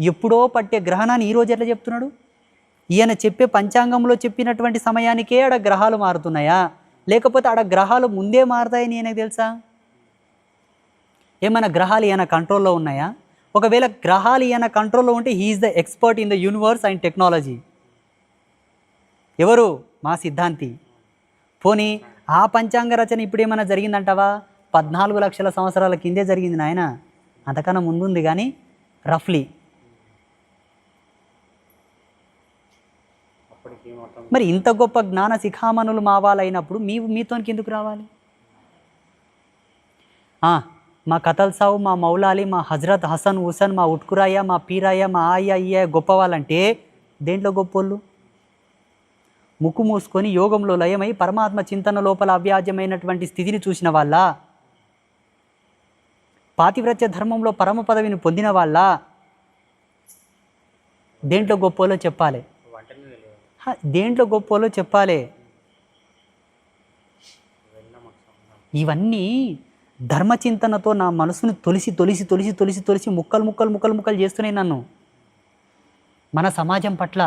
ఎప్పుడో పట్టే గ్రహణాన్ని ఈరోజు ఎట్లా చెప్తున్నాడు? ఈయన చెప్పే పంచాంగంలో చెప్పినటువంటి సమయానికే ఆడ గ్రహాలు మారుతున్నాయా, లేకపోతే ఆడ గ్రహాలు ముందే మారుతాయని ఈయనకు తెలుసా? ఏమైనా గ్రహాలు ఈయన కంట్రోల్లో ఉన్నాయా? ఒకవేళ గ్రహాలు ఈయన కంట్రోల్లో ఉంటే he is the expert in the universe and technology. ఎవరు? మా సిద్ధాంతి. పోనీ ఆ పంచాంగ రచన ఇప్పుడు ఏమైనా జరిగిందంటావా? 14 లక్షల సంవత్సరాల కిందే జరిగింది నాయన, అంతకన్నా ముందుంది కానీ రఫ్లీ. మరి ఇంత గొప్ప జ్ఞాన శిఖామణులు మా వాళ్ళైనప్పుడు మీతోనికి ఎందుకు రావాలి? మా కతల్ సావు, మా మౌలాలి, మా హజరత్ హసన్ హుసన్, మా ఉట్కురాయ, మా పీరాయ, మా ఆయ అయ్య గొప్ప వాళ్ళంటే దేంట్లో గొప్పోళ్ళు? ముక్కు మూసుకొని యోగంలో లయమై పరమాత్మ చింతన లోపల అవ్యాజ్యమైనటువంటి స్థితిని చూసిన వాళ్ళ, పాతివ్రత్య ధర్మంలో పరమ పదవిని పొందిన వాళ్ళ, దేంట్లో గొప్పోలో చెప్పాలి. దేంట్లో గొప్పోలో చెప్పాలి. ఇవన్నీ ధర్మచింతనతో నా మనసును తొలిసి ముక్కలు చేస్తున్నాయి నన్ను. మన సమాజం పట్ల